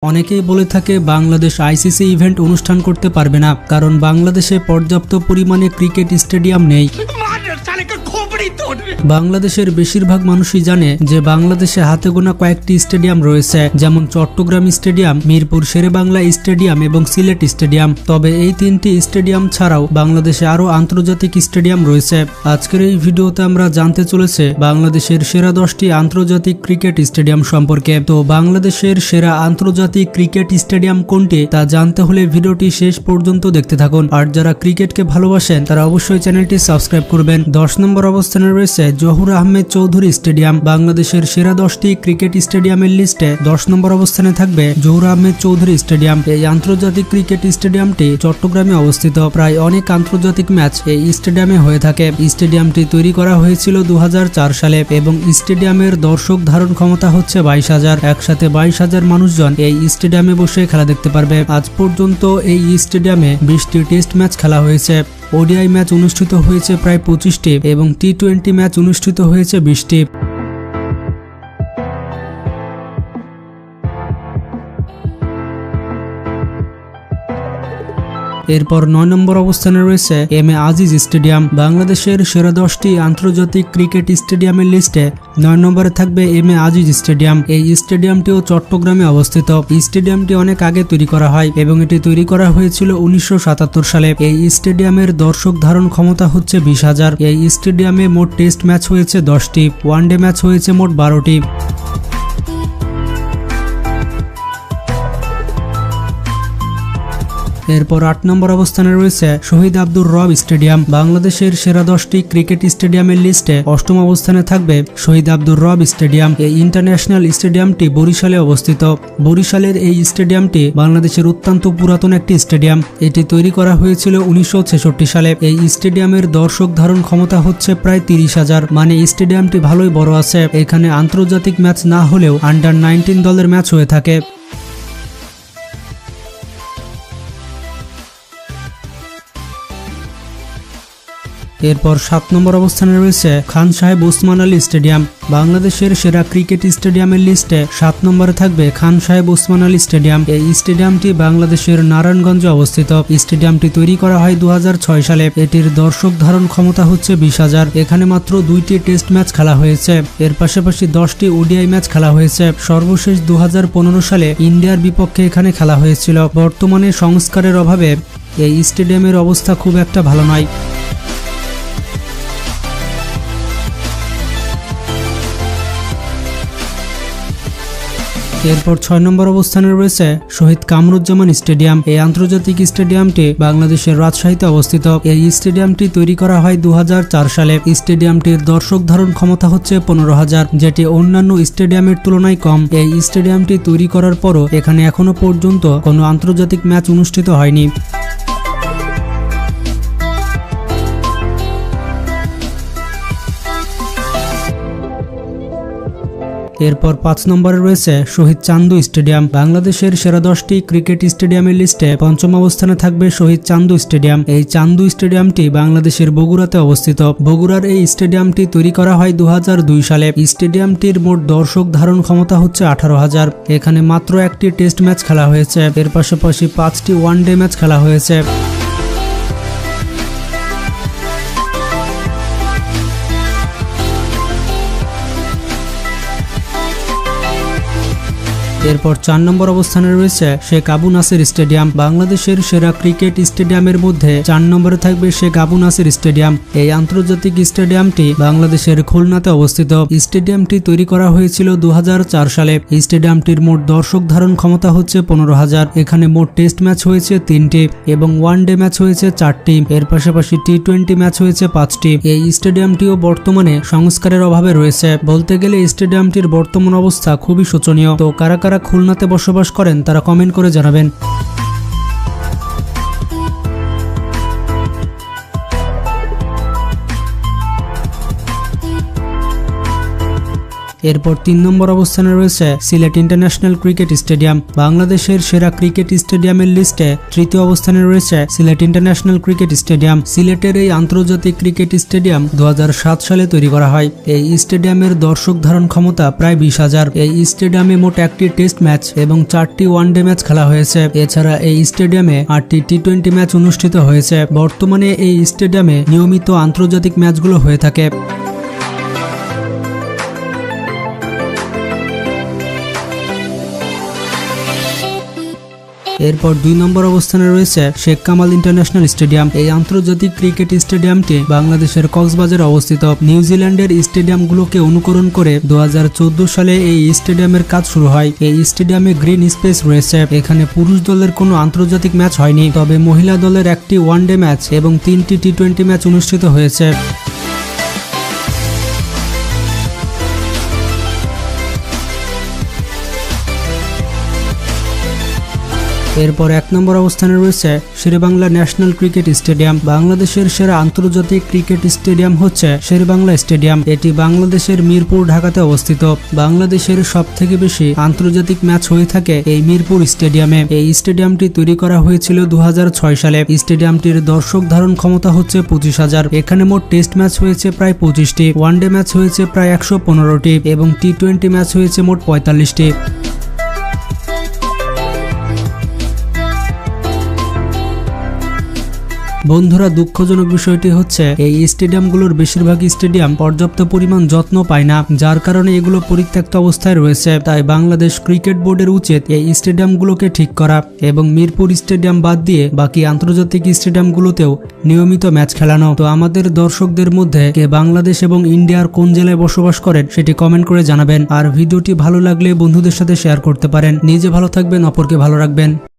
অনেকেই বলে থাকে বাংলাদেশ আইসিসি ইভেন্ট অনুষ্ঠান করতে পারবে না, কারণ বাংলাদেশে পর্যাপ্ত পরিমাণে ক্রিকেট স্টেডিয়াম নেই। বাংলাদেশের বেশিরভাগ মানুষই জানে যে বাংলাদেশে হাতে গোনা কয়েকটি স্টেডিয়াম রয়েছে, যেমন চট্টগ্রাম স্টেডিয়াম, মিরপুর শেরেবাংলা স্টেডিয়াম এবং সিলেট স্টেডিয়াম। তবে এই তিনটি স্টেডিয়াম ছাড়াও বাংলাদেশে আরো আন্তর্জাতিক স্টেডিয়াম রয়েছে। আজকের এই ভিডিওতে আমরা জানতে চলেছে বাংলাদেশের সেরা 10টি আন্তর্জাতিক ক্রিকেট স্টেডিয়াম সম্পর্কে। তো বাংলাদেশের সেরা আন্তর্জাতিক ক্রিকেট স্টেডিয়াম কোনটি তা জানতে হলে ভিডিওটি শেষ পর্যন্ত দেখতে থাকুন। আর যারা ক্রিকেটকে ভালোবাসেন তারা অবশ্যই চ্যানেলটি সাবস্ক্রাইব করবেন। 10 নম্বর অবস্থানে রয়েছে জহুর আহমেদ চৌধুরী স্টেডিয়াম। বাংলাদেশের সেরা 10টি ক্রিকেট স্টেডিয়ামের লিস্টে 10 নম্বর অবস্থানে থাকবে জহুর আহমেদ চৌধুরী স্টেডিয়াম। এই আন্তর্জাতিক ক্রিকেট স্টেডিয়ামটি চট্টগ্রামে অবস্থিত। প্রায় অনেক আন্তর্জাতিক ম্যাচ এই স্টেডিয়ামে হয়ে থাকে। স্টেডিয়ামটি তৈরি করা হয়েছিল 2004 সালে এবং স্টেডিয়ামের দর্শক ধারণ ক্ষমতা হচ্ছে 22,000। একসাথে 22,000 মানুষজন এই স্টেডিয়ামে বসে খেলা দেখতে পারবে। আজ পর্যন্ত এই স্টেডিয়ামে 20টি টেস্ট ম্যাচ খেলা হয়েছে। ওডিআই ম্যাচ অনুষ্ঠিত হয়েছে প্রায় 25টি এবং টি-20 ম্যাচ অনুষ্ঠিত হয়েছে 20টি। এরপর 9 নম্বর অবস্থানে রয়েছে এম এ আজিজ স্টেডিয়াম। বাংলাদেশের সেরা 10টি আন্তর্জাতিক ক্রিকেট স্টেডিয়ামের লিস্টে 9 নম্বরে থাকবে এম এ আজিজ স্টেডিয়াম। এই স্টেডিয়ামটিও চট্টগ্রামে অবস্থিত। স্টেডিয়ামটি অনেক আগে তৈরি করা হয় এবং এটি তৈরি করা হয়েছিল 1977 সালে। এই স্টেডিয়ামের দর্শক ধারণ ক্ষমতা হচ্ছে 20,000। এই স্টেডিয়ামে মোট টেস্ট ম্যাচ হয়েছে 10টি, ওয়ানডে ম্যাচ হয়েছে মোট 12টি। এরপর 8 নম্বর অবস্থানে রয়েছে শহীদ আব্দুর রব স্টেডিয়াম। বাংলাদেশের সেরা 10টি ক্রিকেট স্টেডিয়ামের লিস্টে 8ম অবস্থানে থাকবে শহীদ আব্দুর রব স্টেডিয়াম। এই ইন্টারন্যাশনাল স্টেডিয়ামটি বরিশালে অবস্থিত। বরিশালের এই স্টেডিয়ামটি বাংলাদেশের অত্যন্ত পুরাতন একটি স্টেডিয়াম। এটি তৈরি করা হয়েছিল 1966 সালে। এই স্টেডিয়ামের দর্শক ধারণ ক্ষমতা হচ্ছে প্রায় 30,000, মানে স্টেডিয়ামটি ভালোই বড় আছে। এখানে আন্তর্জাতিক ম্যাচ না হলেও আন্ডার-19 দলের ম্যাচ হয়ে থাকে। এরপর 7 নম্বর অবস্থানে রয়েছে খান সাহেব ওসমান আলী স্টেডিয়াম। বাংলাদেশের সেরা ক্রিকেট স্টেডিয়ামের লিস্টে 7 নম্বরে থাকবে খান সাহেব ওসমান আলী স্টেডিয়াম। এই স্টেডিয়ামটি বাংলাদেশের নারায়ণগঞ্জে অবস্থিত। স্টেডিয়ামটি তৈরি করা হয় 2006 সালে। এটির দর্শক ধারণ ক্ষমতা হচ্ছে 20,000। এখানে মাত্র 2টি টেস্ট ম্যাচ খেলা হয়েছে। এর পাশাপাশি 10টি ওডিআই ম্যাচ খেলা হয়েছে। সর্বশেষ 2015 সালে ইন্ডিয়ার বিপক্ষে এখানে খেলা হয়েছিল। বর্তমানে সংস্কারের অভাবে এই স্টেডিয়ামের অবস্থা খুব একটা ভালো নয়। এরপর 6 নম্বর অবস্থানে রয়েছে শহীদ কামরুজ্জামান স্টেডিয়াম। এই আন্তর্জাতিক স্টেডিয়ামটি বাংলাদেশের রাজশাহীতে অবস্থিত। এই স্টেডিয়ামটি তৈরি করা হয় 2004 সালে। স্টেডিয়ামটির দর্শক ধারণ ক্ষমতা হচ্ছে 15,000, যেটি অন্যান্য স্টেডিয়ামের তুলনায় কম। এই স্টেডিয়ামটি তৈরি করার পরও এখানে এখনো পর্যন্ত কোনো আন্তর্জাতিক ম্যাচ অনুষ্ঠিত হয়নি। এরপর 5 নম্বরে রয়েছে শহীদ চান্দু স্টেডিয়াম। বাংলাদেশের সেরা 10টি ক্রিকেট স্টেডিয়ামের লিস্টে 5ম অবস্থানে থাকবে শহীদ চান্দু স্টেডিয়াম। এই চান্দু স্টেডিয়ামটি বাংলাদেশের বগুড়াতে অবস্থিত। বগুড়ার এই স্টেডিয়ামটি তৈরি করা হয় 2002 সালে। স্টেডিয়ামটির মোট দর্শক ধারণ ক্ষমতা হচ্ছে 18,000। এখানে মাত্র একটি টেস্ট ম্যাচ খেলা হয়েছে। এর পাশাপাশি 5টি ওয়ানডে ম্যাচ খেলা হয়েছে। এরপর 4 নম্বর অবস্থানে রয়েছে শেখ আবু নাসের স্টেডিয়াম। বাংলাদেশের সেরা ক্রিকেট স্টেডিয়ামের মধ্যে 4 নম্বরে থাকবে শেখ আবু নাসের স্টেডিয়াম। এই আন্তর্জাতিক স্টেডিয়ামটি বাংলাদেশের খুলনাতে অবস্থিত। স্টেডিয়ামটি তৈরি করা হয়েছিল 2004 সালে। স্টেডিয়ামটির মোট দর্শক ধারণ ক্ষমতা হচ্ছে 15,000। এখানে মোট টেস্ট ম্যাচ হয়েছে 3টি এবং ওয়ানডে ম্যাচ হয়েছে 4টি। এর পাশাপাশি টি-20 ম্যাচ হয়েছে 5টি। এই স্টেডিয়ামটিও বর্তমানে সংস্কারের অভাবে রয়েছে। বলতে গেলে স্টেডিয়ামটির বর্তমান অবস্থা খুবই শোচনীয়। তো কারা খুলনাতে বসবাস করেন তারা কমেন্ট করে জানাবেন। এরপর 3 নম্বর অবস্থানে রয়েছে সিলেট ইন্টারন্যাশনাল ক্রিকেট স্টেডিয়াম। বাংলাদেশের সেরা ক্রিকেট স্টেডিয়ামের লিস্টে 3য় অবস্থানে রয়েছে সিলেট ইন্টারন্যাশনাল ক্রিকেট স্টেডিয়াম। সিলেটের এই আন্তর্জাতিক ক্রিকেট স্টেডিয়াম 2007 সালে তৈরি করা হয়। এই স্টেডিয়ামের দর্শক ধারণ ক্ষমতা প্রায় 20,000। এই স্টেডিয়ামে মোট 1টি টেস্ট ম্যাচ এবং 4টি ওয়ানডে ম্যাচ খেলা হয়েছে। এছাড়া এই স্টেডিয়ামে 8টি টি-20 ম্যাচ অনুষ্ঠিত হয়েছে। বর্তমানে এই স্টেডিয়ামে নিয়মিত আন্তর্জাতিক ম্যাচগুলো হয়ে থাকে। এরপর 2 নম্বর অবস্থানে রয়েছে শেখ কামাল ইন্টারন্যাশনাল স্টেডিয়াম। এই আন্তর্জাতিক ক্রিকেট স্টেডিয়ামটি বাংলাদেশের কক্সবাজারে অবস্থিত। নিউজিল্যান্ডের স্টেডিয়ামগুলোকে অনুকরণ করে 2014 সালে এই স্টেডিয়ামের কাজ শুরু হয়। এই স্টেডিয়ামে গ্রিন স্পেস রয়েছে। এখানে পুরুষ দলের কোনো আন্তর্জাতিক ম্যাচ হয়নি, তবে মহিলা দলের 1টি ওয়ানডে ম্যাচ এবং 3টি টি-20 ম্যাচ অনুষ্ঠিত হয়েছে। এরপর 1 নম্বর অবস্থানে রয়েছে শেরেবাংলা ন্যাশনাল ক্রিকেট স্টেডিয়াম। বাংলাদেশের সেরা আন্তর্জাতিক ক্রিকেট স্টেডিয়াম হচ্ছে শেরেবাংলা স্টেডিয়াম। এটি বাংলাদেশের মিরপুর, ঢাকাতে অবস্থিত। বাংলাদেশের সবথেকে বেশি আন্তর্জাতিক ম্যাচ হয়ে থাকে এই মিরপুর স্টেডিয়ামে। এই স্টেডিয়ামটি তৈরি করা হয়েছিল 2006 সালে। স্টেডিয়ামটির দর্শক ধারণ ক্ষমতা হচ্ছে 25,000। এখানে মোট টেস্ট ম্যাচ হয়েছে প্রায় 25টি, ওয়ানডে ম্যাচ হয়েছে প্রায় 115টি এবং টি-20 ম্যাচ হয়েছে মোট 45টি। বন্ধুরা, দুঃখজনক বিষয়টি হচ্ছে এই স্টেডিয়ামগুলোর বেশিরভাগ স্টেডিয়াম পর্যাপ্ত পরিমাণ যত্ন পায় না, যার কারণে এগুলো পরিত্যক্ত অবস্থায় রয়েছে। তাই বাংলাদেশ ক্রিকেট বোর্ডের উচিত এই স্টেডিয়ামগুলোকে ঠিক করা এবং মিরপুর স্টেডিয়াম বাদ দিয়ে বাকি আন্তর্জাতিক স্টেডিয়ামগুলোতেও নিয়মিত ম্যাচ খেলানো। তো আমাদের দর্শকদের মধ্যে কে বাংলাদেশ এবং ইন্ডিয়ার কোন জেলায় বসবাস করেন সেটি কমেন্ট করে জানাবেন। আর ভিডিওটি ভালো লাগলে বন্ধুদের সাথে শেয়ার করতে পারেন। নিজে ভালো থাকবেন, অপরকে ভালো রাখবেন।